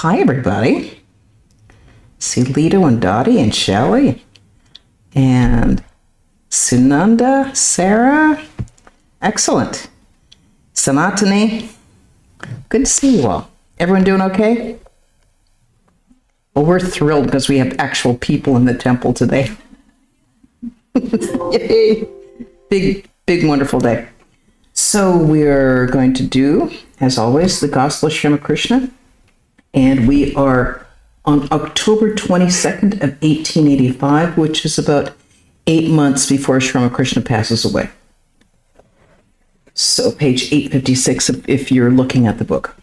Hi, everybody. See Lito and Dottie and Shelley and Sunanda, Sarah. Excellent. Sanatani. Good to see you all. Everyone doing okay? Well, we're thrilled because we have actual people in the temple today. Yay! Big, wonderful day. So we're going to do, as always, the Gospel of Sri Ramakrishna. And we are on October 22nd of 1885, which is about 8 months before Sri Ramakrishna passes away. So page 856 if you're looking at the book.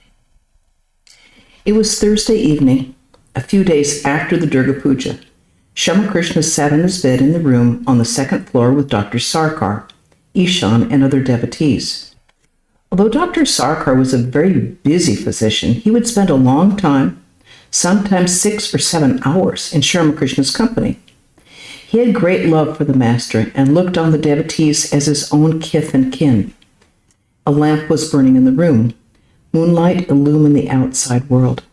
It was Thursday evening, a few days after the Durga Puja. Sri Ramakrishna sat in his bed in the room on the second floor with Dr. Sarkar, Ishan, and other devotees. Although Dr. Sarkar was a very busy physician, he would spend a long time, sometimes 6 or 7 hours, in Sri Ramakrishna's company. He had great love for the master and looked on the devotees as his own kith and kin. A lamp was burning in the room. Moonlight illumined the outside world.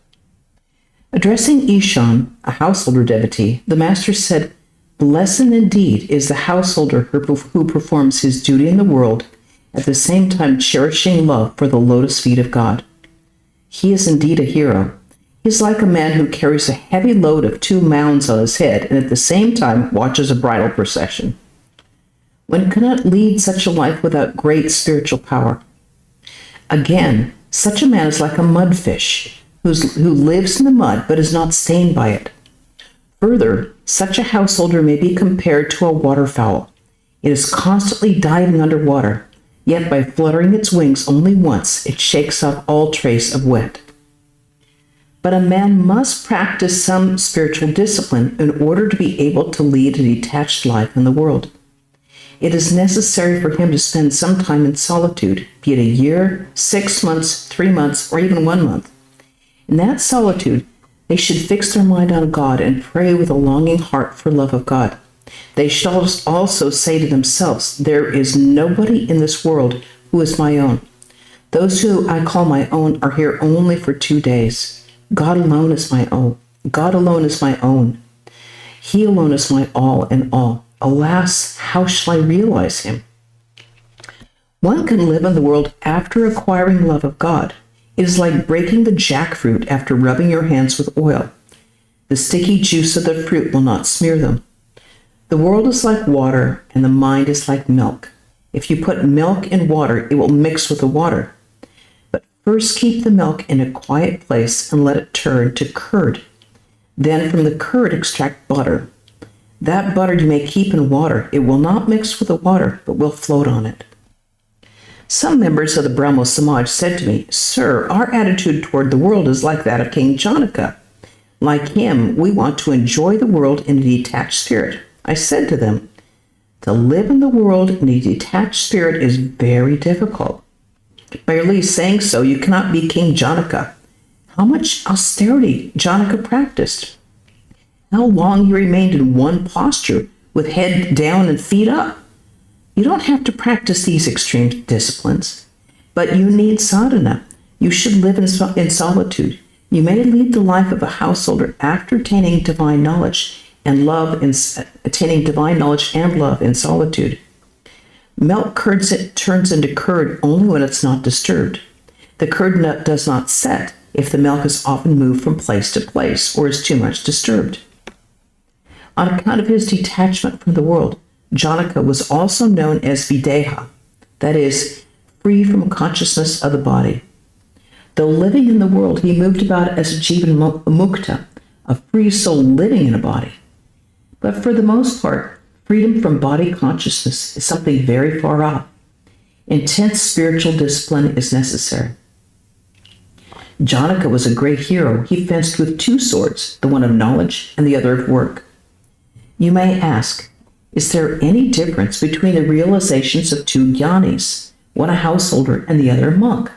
Addressing Ishan, a householder devotee, the master said, "Blessed indeed is the householder who performs his duty in the world, at the same time cherishing love for the lotus feet of God. He is indeed a hero. He is like a man who carries a heavy load of 2 mounds on his head and at the same time watches a bridal procession. One cannot lead such a life without great spiritual power. Again, such a man is like a mudfish who lives in the mud but is not stained by it. Further, such a householder may be compared to a waterfowl. It is constantly diving underwater, yet by fluttering its wings only once, it shakes off all trace of wet. But a man must practice some spiritual discipline in order to be able to lead a detached life in the world. It is necessary for him to spend some time in solitude, be it a year, 6 months, 3 months, or even 1 month. In that solitude, they should fix their mind on God and pray with a longing heart for love of God. They should also say to themselves, 'There is nobody in this world who is my own. Those who I call my own are here only for 2 days. God alone is my own. God alone is my own. He alone is my all in all. Alas, how shall I realize him?' One can live in the world after acquiring love of God. It is like breaking the jackfruit after rubbing your hands with oil. The sticky juice of the fruit will not smear them. The world is like water, and the mind is like milk. If you put milk in water, it will mix with the water. But first keep the milk in a quiet place and let it turn to curd. Then from the curd extract butter. That butter you may keep in water. It will not mix with the water, but will float on it." Some members of the Brahmo Samaj said to me, "Sir, our attitude toward the world is like that of King Janaka. Like him, we want to enjoy the world in a detached spirit." I said to them, "To live in the world in a detached spirit is very difficult. By merely saying so, you cannot be King Janaka. How much austerity Janaka practiced! How long he remained in one posture, with head down and feet up! You don't have to practice these extreme disciplines, but you need sadhana. You should live in solitude. You may lead the life of a householder after attaining divine knowledge and love in solitude. Milk turns into curd only when it's not disturbed. The curd does not set if the milk is often moved from place to place or is too much disturbed." On account of his detachment from the world, Janaka was also known as Videha, that is, free from consciousness of the body. Though living in the world, he moved about as a Jivan Mukta, a free soul living in a body. But for the most part, freedom from body consciousness is something very far off. Intense spiritual discipline is necessary. Janaka was a great hero. He fenced with 2 swords, the one of knowledge and the other of work. You may ask, is there any difference between the realizations of 2 jnanis, one a householder and the other a monk?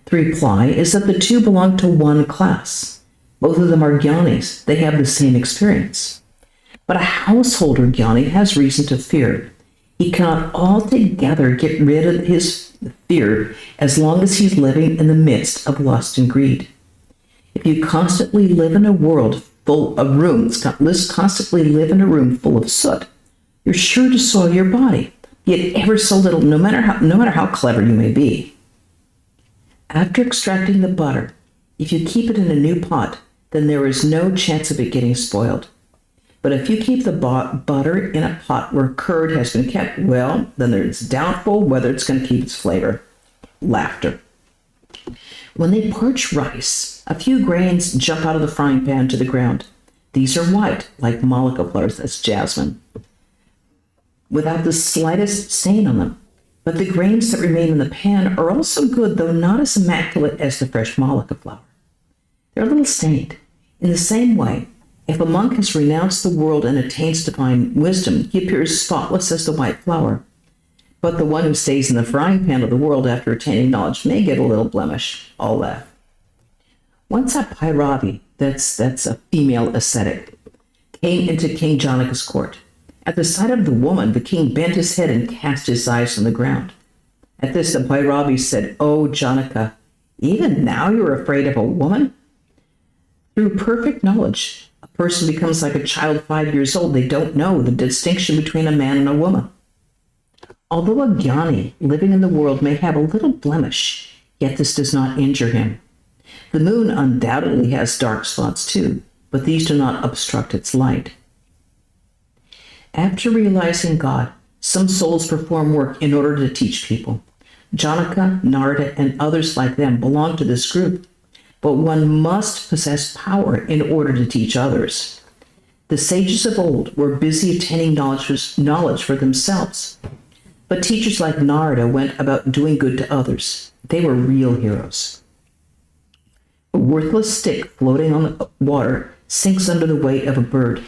The reply is that the 2 belong to one class. Both of them are jnanis. They have the same experience. But a householder jnani has reason to fear. He cannot altogether get rid of his fear as long as he's living in the midst of lust and greed. If you constantly live in a world full of rooms, constantly live in a room full of soot, you're sure to soil your body, yet ever so little, no matter how clever you may be. After extracting the butter, if you keep it in a new pot, then there is no chance of it getting spoiled. But if you keep the butter in a pot where curd has been kept, well, then it's doubtful whether it's going to keep its flavor. Laughter. When they parch rice, a few grains jump out of the frying pan to the ground. These are white, like malika flowers, that's jasmine, without the slightest stain on them. But the grains that remain in the pan are also good, though not as immaculate as the fresh malika flower. They're a little stained. In the same way, if a monk has renounced the world and attains divine wisdom, he appears spotless as the white flower. But the one who stays in the frying pan of the world after attaining knowledge may get a little blemish. All that. Once a Bhairavi, that's a female ascetic, came into King Janaka's court. At the sight of the woman, the king bent his head and cast his eyes on the ground. At this, the Bhairavi said, "Oh, Janaka, even now you're afraid of a woman?" Through perfect knowledge, a person becomes like a child 5 years old. They don't know the distinction between a man and a woman. Although a jnani living in the world may have a little blemish, yet this does not injure him. The moon undoubtedly has dark spots too, but these do not obstruct its light. After realizing God, some souls perform work in order to teach people. Janaka, Narada, and others like them belong to this group, but one must possess power in order to teach others. The sages of old were busy attaining knowledge for themselves, but teachers like Narada went about doing good to others. They were real heroes. A worthless stick floating on the water sinks under the weight of a bird,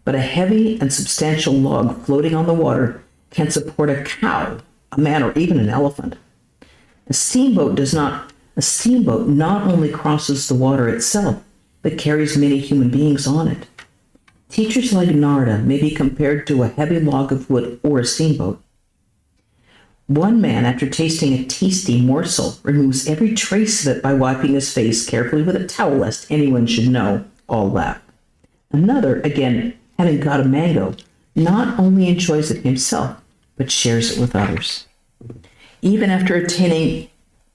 but a heavy and substantial log floating on the water can support a cow, a man, or even an elephant. A steamboat not only crosses the water itself, but carries many human beings on it. Teachers like Narada may be compared to a heavy log of wood or a steamboat. One man, after tasting a tasty morsel, removes every trace of it by wiping his face carefully with a towel lest anyone should know. All laugh. Another, again, having got a mango, not only enjoys it himself, but shares it with others. Even after attaining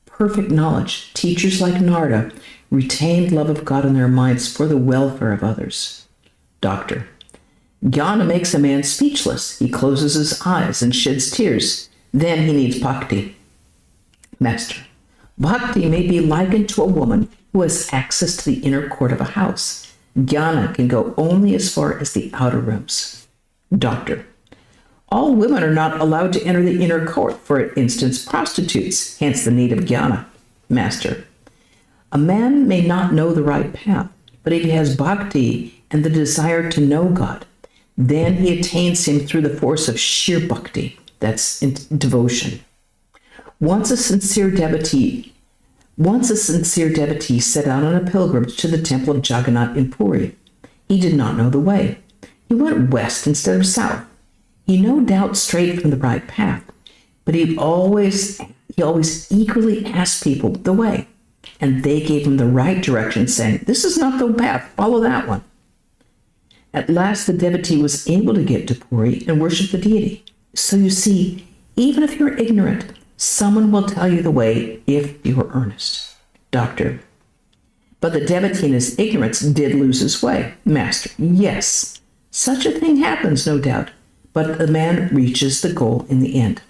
perfect knowledge, teachers like Narada retained love of God in their minds for the welfare of others. Doctor. Jnana makes a man speechless. He closes his eyes and sheds tears. Then he needs bhakti. Master. Bhakti may be likened to a woman who has access to the inner court of a house. Jnana can go only as far as the outer rooms. Doctor. All women are not allowed to enter the inner court, for instance, prostitutes, hence the need of jnana. Master. A man may not know the right path, but if he has bhakti and the desire to know God, then he attains him through the force of sheer bhakti. That's devotion. Once a sincere devotee set out on a pilgrimage to the temple of Jagannath in Puri. He did not know the way. He went west instead of south. He no doubt strayed from the right path, but he always eagerly asked people the way, and they gave him the right direction, saying, "This is not the path, follow that one." At last the devotee was able to get to Puri and worship the deity. So you see, even if you're ignorant, someone will tell you the way if you are earnest. Doctor. But the devotee in his ignorance did lose his way. Master. Yes, such a thing happens, no doubt, but the man reaches the goal in the end.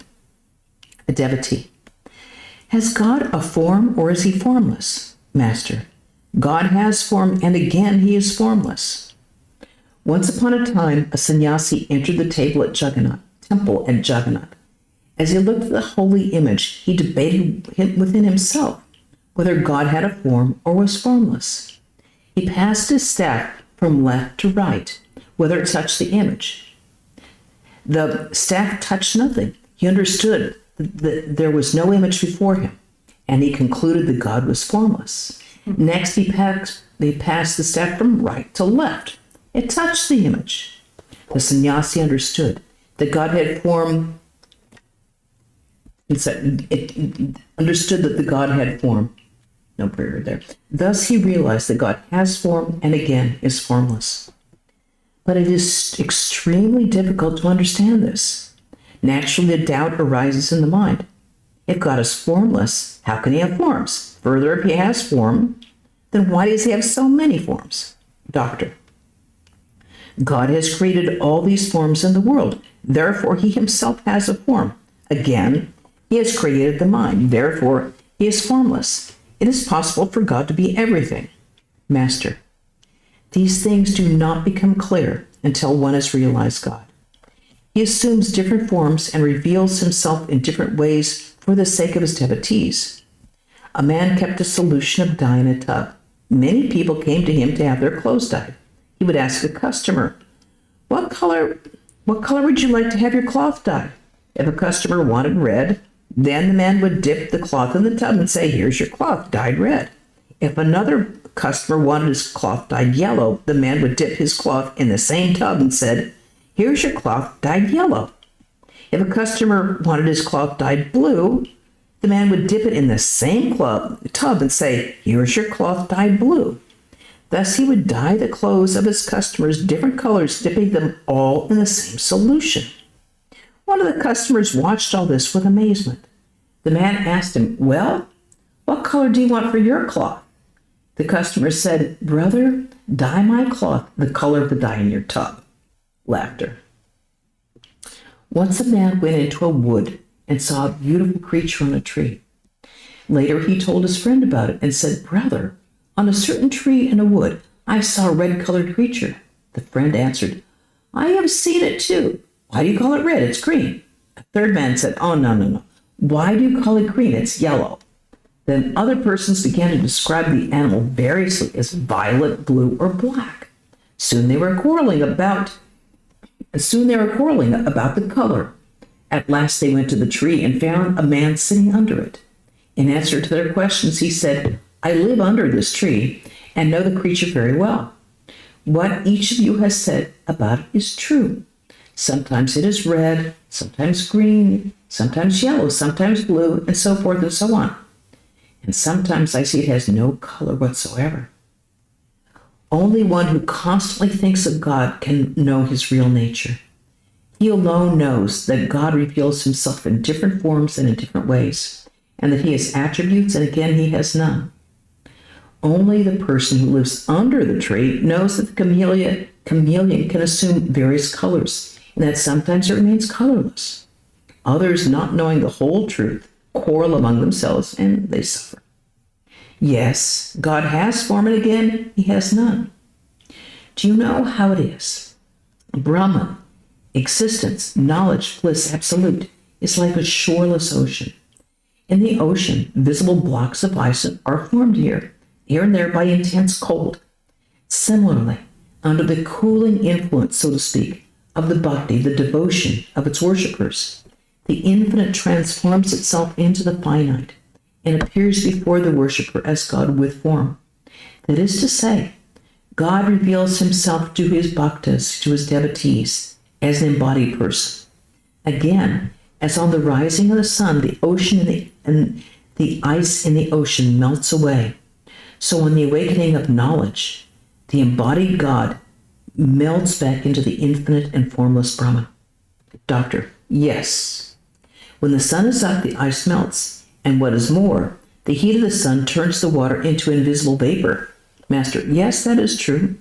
A devotee. Has God a form, or is he formless? Master. God has form, and again he is formless. Once upon a time, a sannyasi entered the temple at Jagannath. As he looked at the holy image, he debated within himself whether God had a form or was formless. He passed his staff from left to right, whether it touched the image. The staff touched nothing. He understood that there was no image before him, and he concluded that God was formless. Next, he passed the staff from right to left. It touched the image. The sannyasi understood that God had form. It understood that the God had form. No period there. Thus he realized that God has form and again is formless. But it is extremely difficult to understand this. Naturally, a doubt arises in the mind. If God is formless, how can he have forms? Further, if he has form, then why does he have so many forms? Doctor, God has created all these forms in the world. Therefore, he himself has a form. Again, he has created the mind. Therefore, he is formless. It is possible for God to be everything. Master, these things do not become clear until one has realized God. He assumes different forms and reveals himself in different ways for the sake of his devotees. A man kept a solution of dye in a tub. Many people came to him to have their clothes dyed. He would ask a customer, what color would you like to have your cloth dyed? If a customer wanted red, then the man would dip the cloth in the tub and say, here's your cloth dyed red. If another customer wanted his cloth dyed yellow, the man would dip his cloth in the same tub and said, here's your cloth dyed yellow. If a customer wanted his cloth dyed blue, the man would dip it in the same tub and say, here's your cloth dyed blue. Thus he would dye the clothes of his customers different colors, dipping them all in the same solution. One of the customers watched all this with amazement. The man asked him, well, what color do you want for your cloth? The customer said, brother, dye my cloth the color of the dye in your tub. Laughter. Once a man went into a wood and saw a beautiful creature on a tree. Later he told his friend about it and said, brother, on a certain tree in a wood, I saw a red-colored creature. The friend answered, I have seen it too. Why do you call it red? It's green. A third man said, oh, no. Why do you call it green? It's yellow. Then other persons began to describe the animal variously as violet, blue, or black. Soon they were quarreling about the color. At last they went to the tree and found a man sitting under it. In answer to their questions, he said, I live under this tree and know the creature very well. What each of you has said about it is true. Sometimes it is red, sometimes green, sometimes yellow, sometimes blue, and so forth and so on. And sometimes I see it has no color whatsoever. Only one who constantly thinks of God can know his real nature. He alone knows that God reveals himself in different forms and in different ways, and that he has attributes and again he has none. Only the person who lives under the tree knows that the chameleon can assume various colors, and that sometimes it remains colorless. Others, not knowing the whole truth, quarrel among themselves, and they suffer. Yes, God has form, and again, he has none. Do you know how it is? Brahman, existence, knowledge, bliss, absolute, is like a shoreless ocean. In the ocean, visible blocks of ice are formed here and there by intense cold. Similarly, under the cooling influence, so to speak, of the bhakti, the devotion of its worshippers, the infinite transforms itself into the finite and appears before the worshipper as God with form. That is to say, God reveals himself to his bhaktas, to his devotees, as an embodied person. Again, as on the rising of the sun, the ocean and the ice in the ocean melts away. So on the awakening of knowledge, the embodied God melts back into the infinite and formless Brahman. Doctor, yes. When the sun is up, the ice melts, and what is more, the heat of the sun turns the water into invisible vapor. Master, yes, that is true.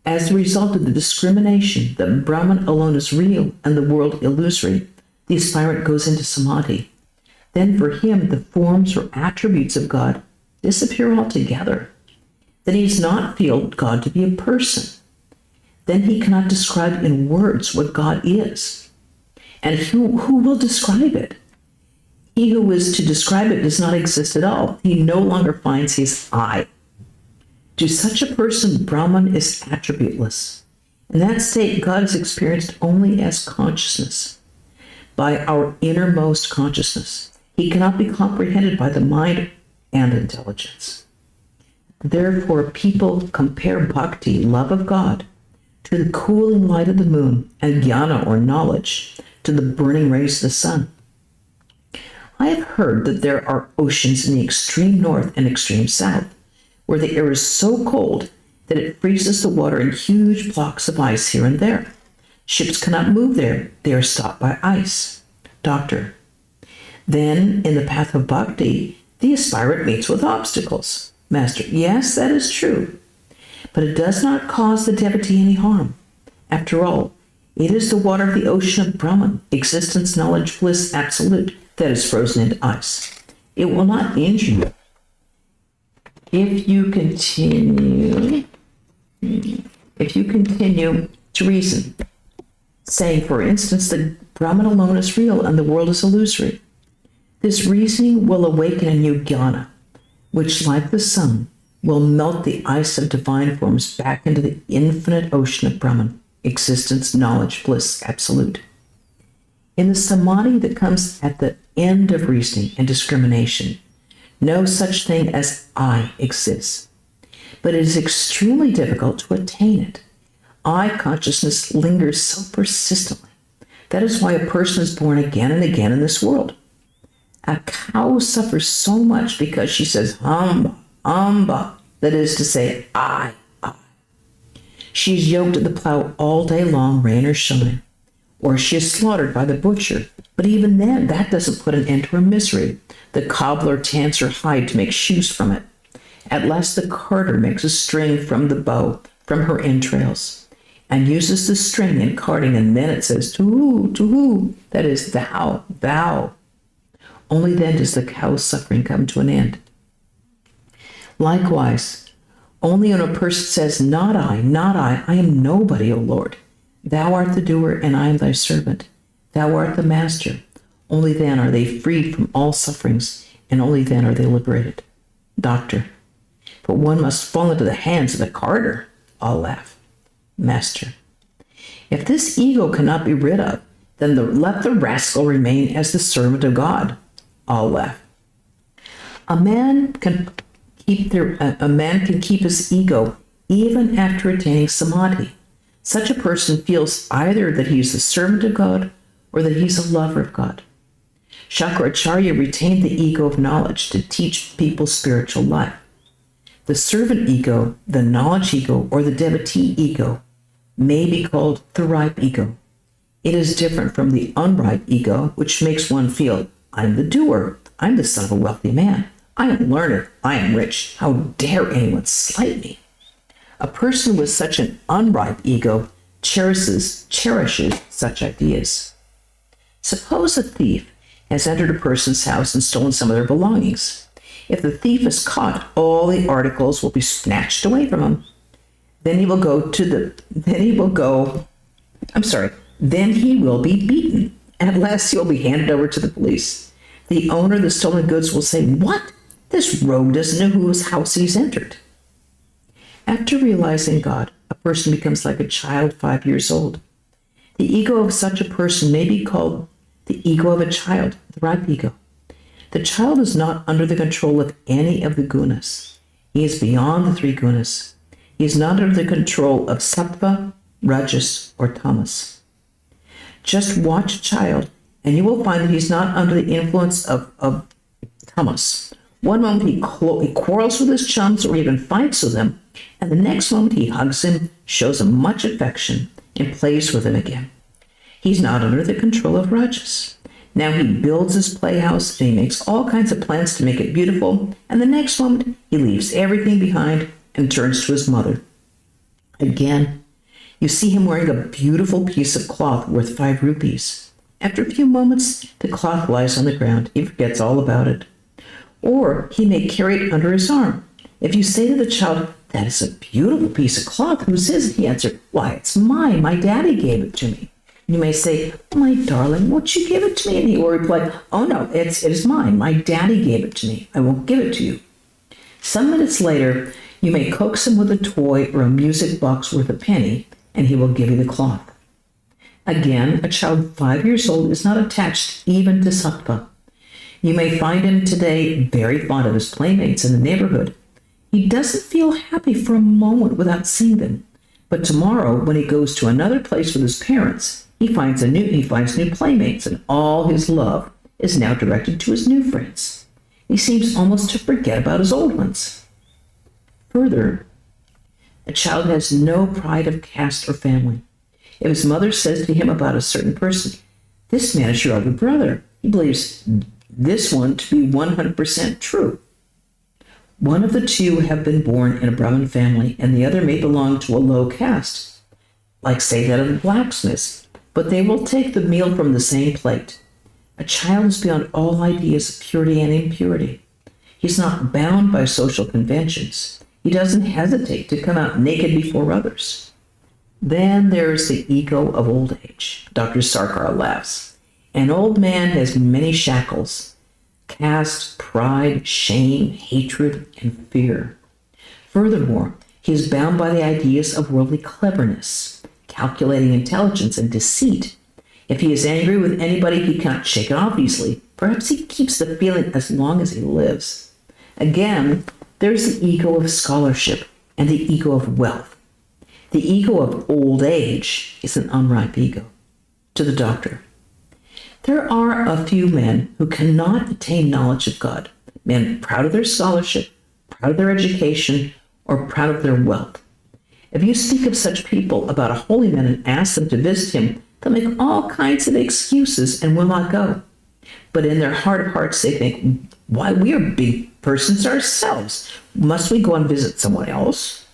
As a result of the discrimination that Brahman alone is real and the world illusory, the aspirant goes into samadhi. Then for him, the forms or attributes of God disappear altogether. Then he does not feel God to be a person. Then he cannot describe in words what God is. And who will describe it? He who is to describe it does not exist at all. He no longer finds his I. To such a person, Brahman is attributeless. In that state, God is experienced only as consciousness, by our innermost consciousness. He cannot be comprehended by the mind and intelligence. Therefore, people compare bhakti, love of God, to the cooling light of the moon, and jnana, or knowledge, to the burning rays of the sun. I have heard that there are oceans in the extreme north and extreme south, where the air is so cold that it freezes the water in huge blocks of ice here and there. Ships cannot move there. They are stopped by ice. Doctor. Then, in the path of bhakti, the aspirant meets with obstacles. Master. Yes, that is true. But it does not cause the devotee any harm. After all, it is the water of the ocean of Brahman, existence, knowledge, bliss, absolute, that is frozen into ice. It will not injure you. If you continue to reason, saying, for instance, that Brahman alone is real and the world is illusory, this reasoning will awaken a new jnana, which, like the sun, will melt the ice of divine forms back into the infinite ocean of Brahman, existence, knowledge, bliss, absolute. In the samadhi that comes at the end of reasoning and discrimination, no such thing as I exists. But it is extremely difficult to attain it. I consciousness lingers so persistently. That is why a person is born again and again in this world. A cow suffers so much because she says, Amba, Amba, that is to say, I. She is yoked at the plow all day long, rain or shine. Or she is slaughtered by the butcher. But even then, that doesn't put an end to her misery. The cobbler tans her hide to make shoes from it. At last the carter makes a string from the bow, from her entrails, and uses the string in carding, and then it says, to who, that is, thou, thou. Only then does the cow's suffering come to an end. Likewise, only when a person says, not I am nobody, O Lord. Thou art the doer, and I am thy servant. Thou art the master. Only then are they freed from all sufferings, and only then are they liberated. Doctor. But one must fall into the hands of the carter. I'll laugh. Master. If this ego cannot be rid of, then let the rascal remain as the servant of God. I'll laugh. A man can keep his ego even after attaining samadhi. Such a person feels either that he is the servant of God or that he's a lover of God. Shankaracharya retained the ego of knowledge to teach people spiritual life. The servant ego, the knowledge ego, or the devotee ego may be called the ripe ego. It is different from the unripe ego, which makes one feel, I'm the doer, I'm the son of a wealthy man, I am learned, I am rich, how dare anyone slight me? A person with such an unripe ego cherishes such ideas. Suppose a thief has entered a person's house and stolen some of their belongings. If the thief is caught, all the articles will be snatched away from him. Then he will be beaten. At last he will be handed over to the police. The owner of the stolen goods will say, what? This rogue doesn't know whose house he's entered. After realizing God, a person becomes like a child 5 years old. The ego of such a person may be called the ego of a child, the ripe ego. The child is not under the control of any of the gunas. He is beyond the three gunas. He is not under the control of sattva, rajas, or tamas. Just watch a child, and you will find that he's not under the influence of tamas. One moment he quarrels with his chums or even fights with them, and the next moment he hugs him, shows him much affection, and plays with him again. He's not under the control of rajas. Now he builds his playhouse and he makes all kinds of plans to make it beautiful, and the next moment he leaves everything behind and turns to his mother. Again, you see him wearing a beautiful piece of cloth worth 5 rupees. After a few moments, the cloth lies on the ground. He forgets all about it. Or he may carry it under his arm. If you say to the child, that is a beautiful piece of cloth, whose is it? He answered, why, it's mine. My daddy gave it to me. You may say, my darling, won't you give it to me? And he will reply, oh no, it is mine. My daddy gave it to me. I won't give it to you. Some minutes later, you may coax him with a toy or a music box worth a penny, and he will give you the cloth. Again, a child 5 years old is not attached even to sattva. You may find him today very fond of his playmates in the neighborhood. He doesn't feel happy for a moment without seeing them. But tomorrow, when he goes to another place with his parents, he finds new playmates, and all his love is now directed to his new friends. He seems almost to forget about his old ones. Further, a child has no pride of caste or family. If his mother says to him about a certain person, "This man is your other brother," he believes this one to be 100% true. One of the two have been born in a Brahmin family, and the other may belong to a low caste, like say that of the blacksmiths, but they will take the meal from the same plate. A child is beyond all ideas of purity and impurity. He's not bound by social conventions. He doesn't hesitate to come out naked before others. Then there's the ego of old age. Dr. Sarkar laughs. An old man has many shackles: caste, pride, shame, hatred, and fear. Furthermore, he is bound by the ideas of worldly cleverness, calculating intelligence, and deceit. If he is angry with anybody, he cannot shake it off easily. Perhaps he keeps the feeling as long as he lives. Again, there's the ego of scholarship and the ego of wealth. The ego of old age is an unripe ego. To the doctor, there are a few men who cannot attain knowledge of God, men proud of their scholarship, proud of their education, or proud of their wealth. If you speak of such people about a holy man and ask them to visit him, they'll make all kinds of excuses and will not go. But in their heart of hearts, they think, why, we are big persons ourselves. Must we go and visit someone else?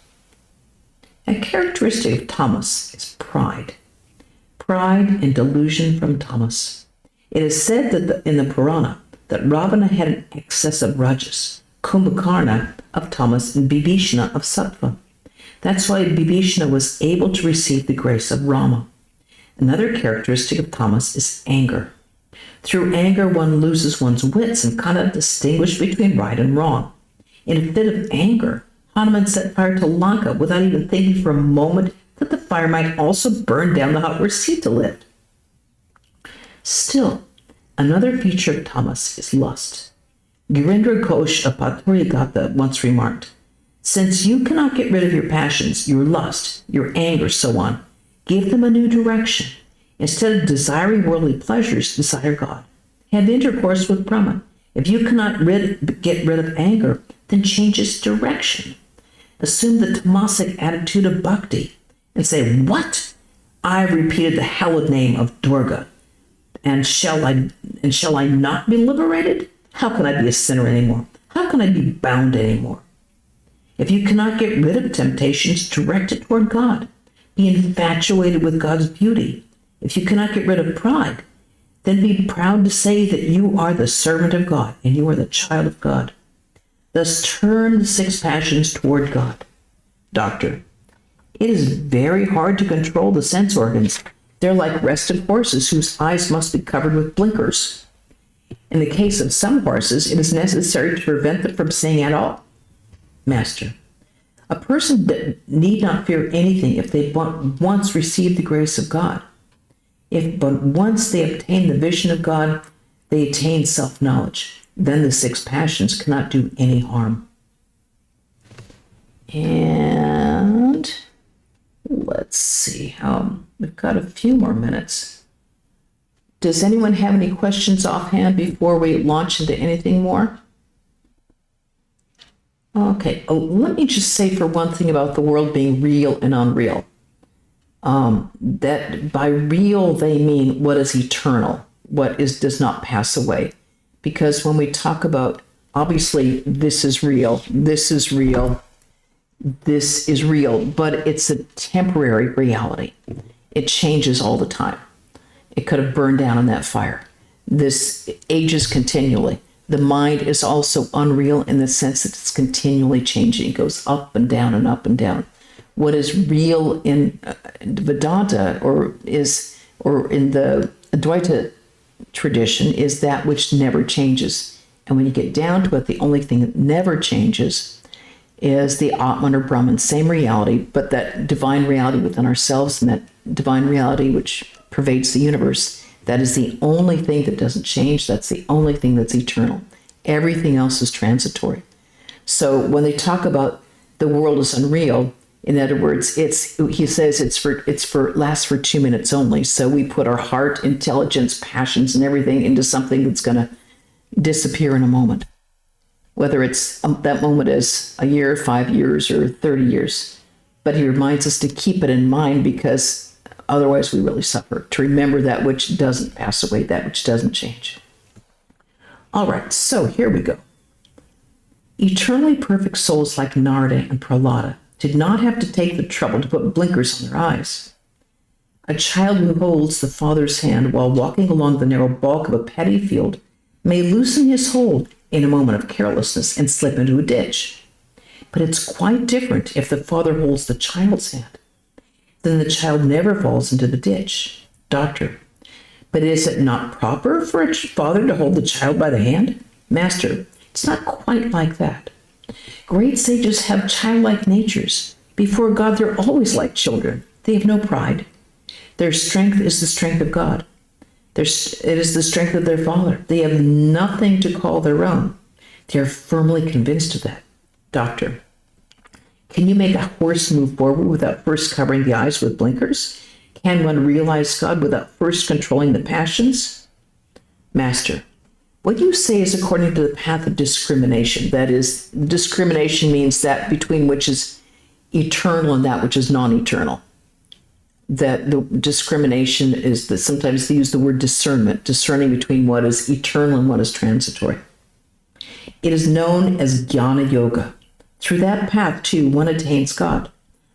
A characteristic of Tamas is pride. Pride and delusion from Tamas. It is said that in the Purana that Ravana had an excess of Rajas, Kumbhakarna of Tamas, and Bibhishana of Sattva. That's why Bibhishana was able to receive the grace of Rama. Another characteristic of Tamas is anger. Through anger, one loses one's wits and cannot distinguish between right and wrong. In a fit of anger, Hanuman set fire to Lanka without even thinking for a moment that the fire might also burn down the hut where Sita lived. Still, another feature of Tamas is lust. Girindra Ghosh of Paturigata once remarked, "Since you cannot get rid of your passions, your lust, your anger, so on, give them a new direction. Instead of desiring worldly pleasures, desire God. Have intercourse with Brahman. If you cannot get rid of anger, then change its direction. Assume the tamasic attitude of bhakti and say, what? I've repeated the hallowed name of Durga, and shall I not be liberated? How can I be a sinner anymore? How can I be bound anymore? If you cannot get rid of temptations, direct it toward God. Be infatuated with God's beauty. If you cannot get rid of pride, then be proud to say that you are the servant of God and you are the child of God. Thus turn the 6 passions toward God." Doctor, it is very hard to control the sense organs. They're like restive horses whose eyes must be covered with blinkers. In the case of some horses, it is necessary to prevent them from seeing at all. Master, a person need not fear anything if they once received the grace of God. But once they obtain the vision of God, they attain self-knowledge. Then the 6 passions cannot do any harm. And let's see, we've got a few more minutes. Does anyone have any questions offhand before we launch into anything more? Okay, let me just say for one thing about the world being real and unreal. That by real, they mean what is eternal, what does not pass away. Because when we talk about, obviously, this is real, this is real, this is real, but it's a temporary reality. It changes all the time. It could have burned down in that fire. This ages continually. The mind is also unreal in the sense that it's continually changing. It goes up and down and up and down. What is real in Vedanta or in the Advaita tradition is that which never changes. And when you get down to it, the only thing that never changes is the Atman or Brahman, same reality, but that divine reality within ourselves and that divine reality which pervades the universe. That is the only thing that doesn't change. That's the only thing that's eternal. Everything else is transitory. So when they talk about the world is unreal, In other words, he says lasts for 2 minutes only. So we put our heart, intelligence, passions, and everything into something that's going to disappear in a moment. Whether it's that moment is a year, 5 years, or 30 years. But he reminds us to keep it in mind, because otherwise we really suffer. To remember that which doesn't pass away, that which doesn't change. All right, so here we go. Eternally perfect souls like Narada and Prahlada did not have to take the trouble to put blinkers on their eyes. A child who holds the father's hand while walking along the narrow bulk of a paddy field may loosen his hold in a moment of carelessness and slip into a ditch. But it's quite different if the father holds the child's hand. Then the child never falls into the ditch. Doctor: but is it not proper for a father to hold the child by the hand? Master: it's not quite like that. Great sages have childlike natures. Before God, they're always like children. They have no pride. Their strength is the strength of God. It is the strength of their Father. They have nothing to call their own. They are firmly convinced of that. Doctor: can you make a horse move forward without first covering the eyes with blinkers? Can one realize God without first controlling the passions? Master: what you say is according to the path of discrimination. That is, discrimination means that between which is eternal and that which is non-eternal. That the discrimination is that sometimes they use the word discernment, discerning between what is eternal and what is transitory. It is known as Jnana Yoga. Through that path, too, one attains God.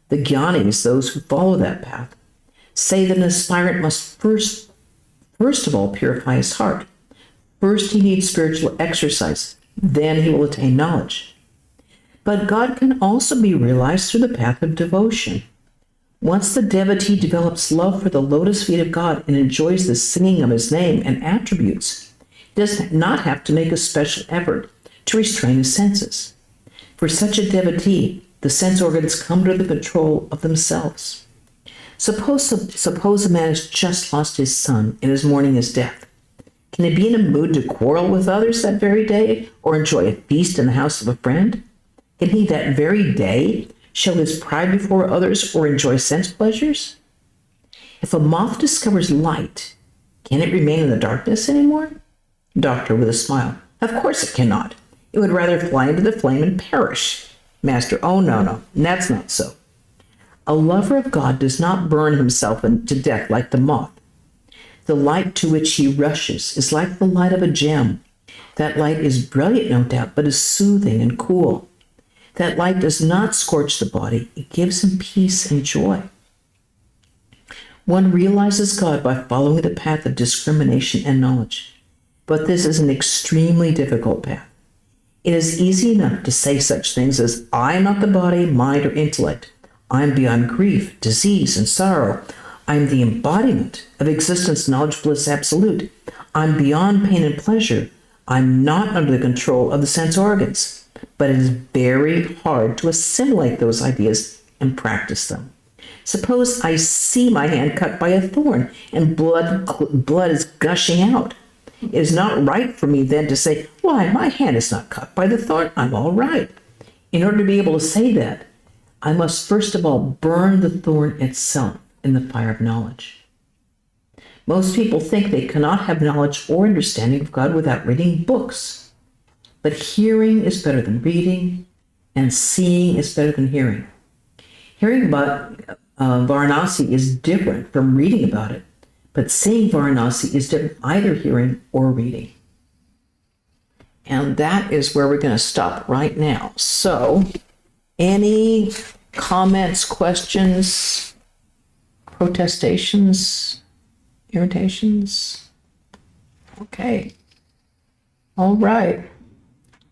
The Jnanis, those who follow that path, say that an aspirant must first of all purify his heart. First, he needs spiritual exercise. Then he will attain knowledge. But God can also be realized through the path of devotion. Once the devotee develops love for the lotus feet of God and enjoys the singing of his name and attributes, he does not have to make a special effort to restrain his senses. For such a devotee, the sense organs come under the control of themselves. Suppose a man has just lost his son and is mourning his death. Can he be in a mood to quarrel with others that very day or enjoy a feast in the house of a friend? Can he that very day show his pride before others or enjoy sense pleasures? If a moth discovers light, can it remain in the darkness anymore? Doctor with a smile: of course it cannot. It would rather fly into the flame and perish. Master: oh, no, that's not so. A lover of God does not burn himself to death like the moth. The light to which he rushes is like the light of a gem. That light is brilliant, no doubt, but is soothing and cool. That light does not scorch the body. It gives him peace and joy. One realizes God by following the path of discrimination and knowledge. But this is an extremely difficult path. It is easy enough to say such things as, I am not the body, mind, or intellect. I am beyond grief, disease, and sorrow. I am the embodiment of existence, knowledge, bliss, absolute. I'm beyond pain and pleasure. I'm not under the control of the sense organs. But it is very hard to assimilate those ideas and practice them. Suppose I see my hand cut by a thorn and blood is gushing out. It is not right for me then to say, why, my hand is not cut by the thorn. I'm all right. In order to be able to say that, I must first of all burn the thorn itself in the fire of knowledge. Most people think they cannot have knowledge or understanding of God without reading books. But hearing is better than reading, and seeing is better than hearing. Hearing about Varanasi is different from reading about it, but seeing Varanasi is different either hearing or reading. And that is where we're going to stop right now. So, any comments, questions, protestations, irritations? Okay. All right.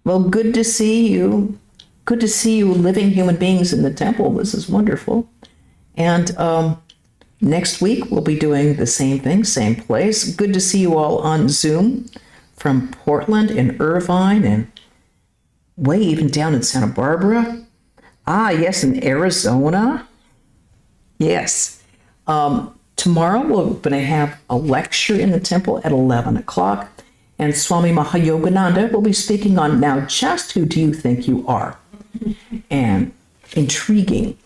Well, good to see you. Good to see you living human beings in the temple. This is wonderful. And next week, we'll be doing the same thing, same place. Good to see you all on Zoom from Portland and Irvine and way even down in Santa Barbara. Ah, yes, in Arizona. Yes. Tomorrow, we're going to have a lecture in the temple at 11 o'clock. And Swami Mahayogananda will be speaking on, now just who do you think you are? And intriguing.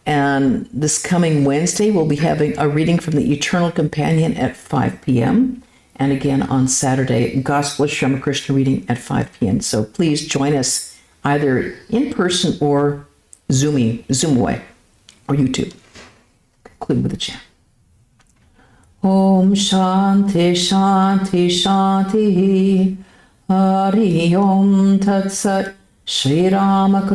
And this coming Wednesday, we'll be having a reading from the Eternal Companion at 5 p.m. And again on Saturday, Gospel of Sri Ramakrishna reading at 5 p.m. So please join us either in person or Zoom away, or YouTube. Conclude with a chant. Om Shanti Shanti Shanti Hari Om Tat Sat Sri Ramakrishna